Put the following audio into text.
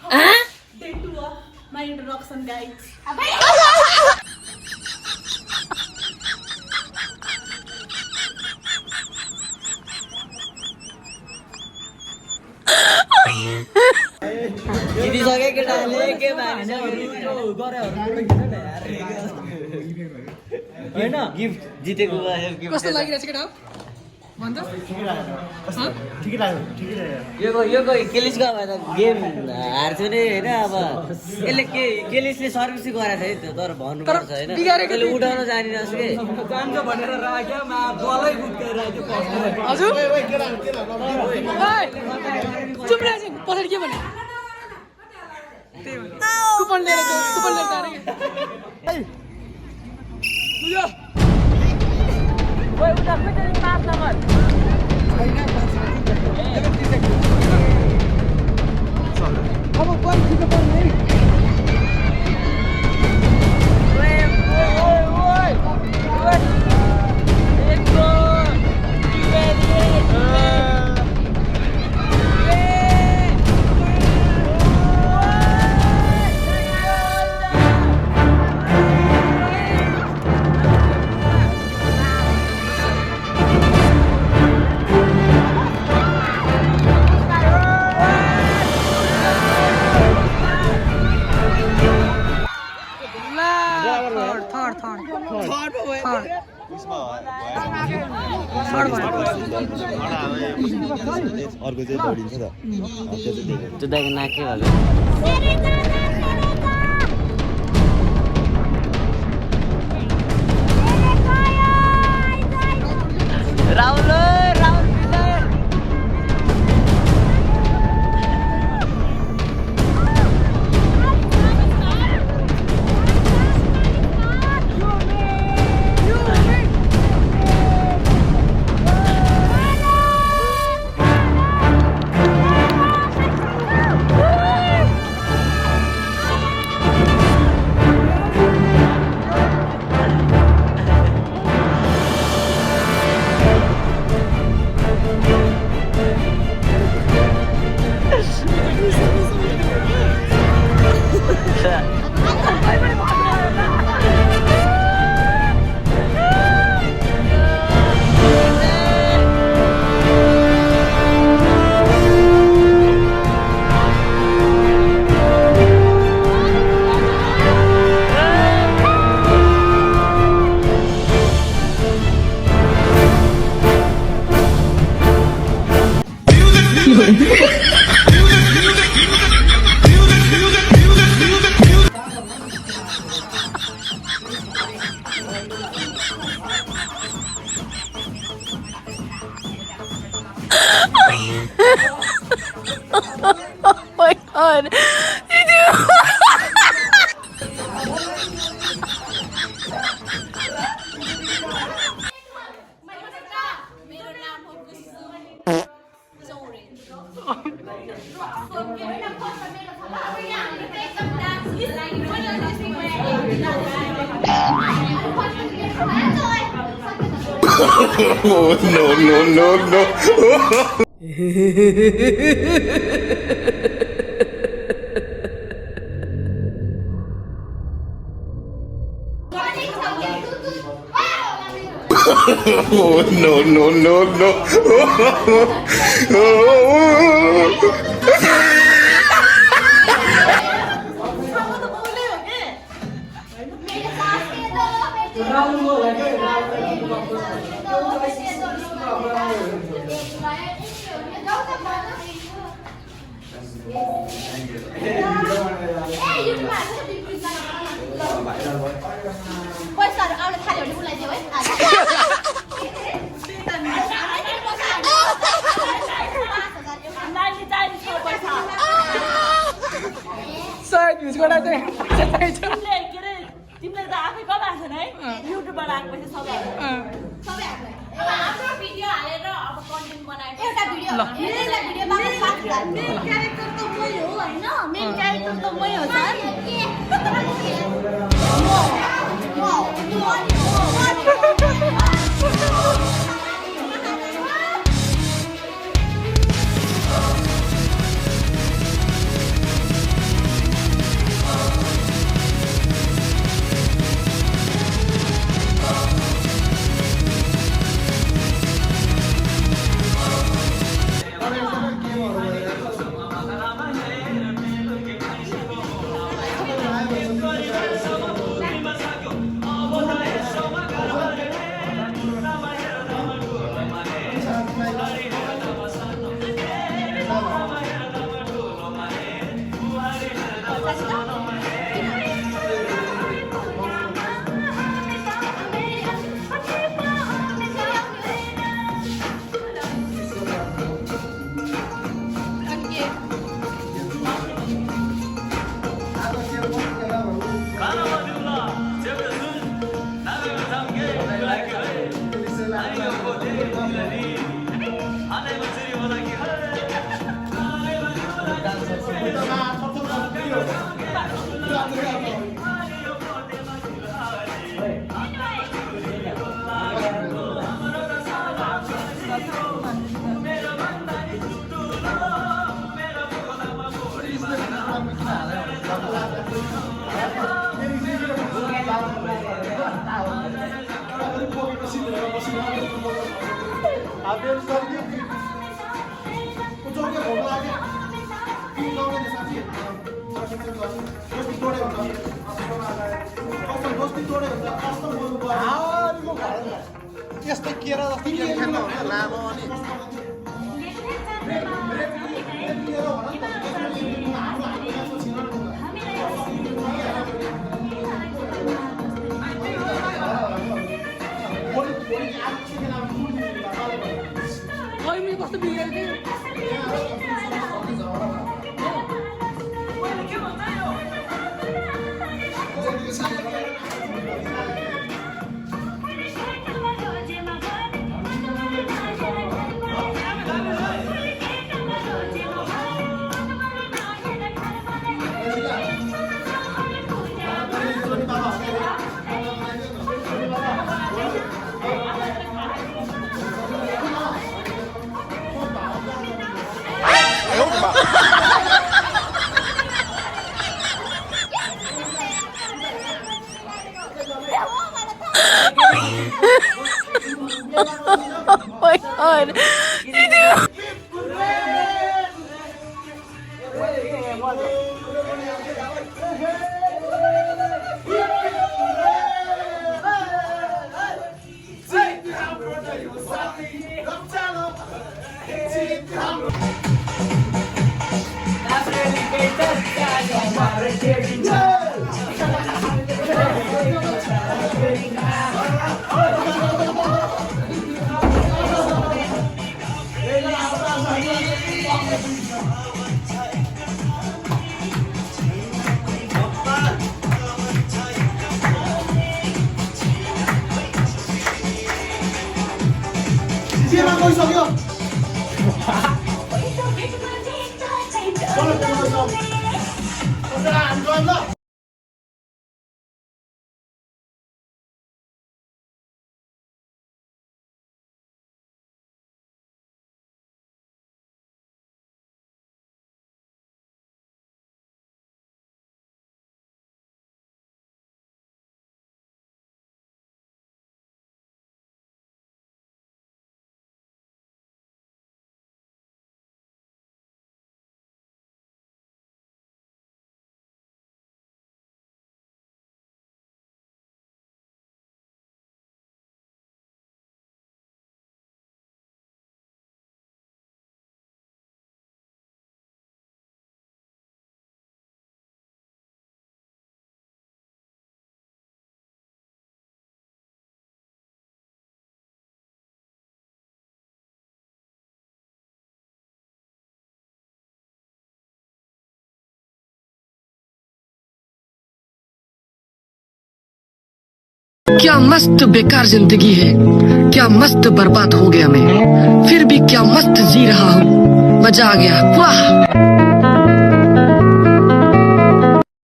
Day 2 of my introduction, guys. जितिसके केटाले के मानिसहरु गरेहरुबाट किन हैन गिफ्ट जितेको गिफ्ट कस्तो लागिरहेछ केटा भन्छ ठिकै लाग्यो यो केलिसको अब गेम हार्छु नि हैन अब यसले केलिसले सर्भिस गराछ है त्यो तर भन्नुपर्छ हैन त्यसले उठाउन जानिनस् के जान्छ भनेर राख्यो मा बलै बुक्दै राख्यो हजुर चुप रहेछ पछाडि के भने कुपन लिएर तारे के ओए उता फेरि माफ नगर अब बल छिटो पर्ने अर्को चाहिँ दौडिन्छ त त्यो दाइको नाक के भएको Rahul God. Oh, no. Oh, no. Side views got there. तिमीले त आफै कमाएको छैन है युट्युबबाट आएपछि सबै हाम्रो भिडियो हालेर अब कन्टेन्ट बनाएर एउटा भिडियो मेरो भिडियोमा मेन क्यारेक्टर त मै हो हैन मेन क्यारेक्टर त मै हो यस्तै केरा जस्तो गेम खेल्नु हुन्छ लामो अनि मैले कस्तो बिगारेको Oh my god. 지지만 거기서요. 안 좋아한다. क्या मस्त बेकार जिंदगी है, क्या मस्त बर्बाद हो गया मैं, फिर भी क्या मस्त जी रहा हूँ, मजा आ गया वाह।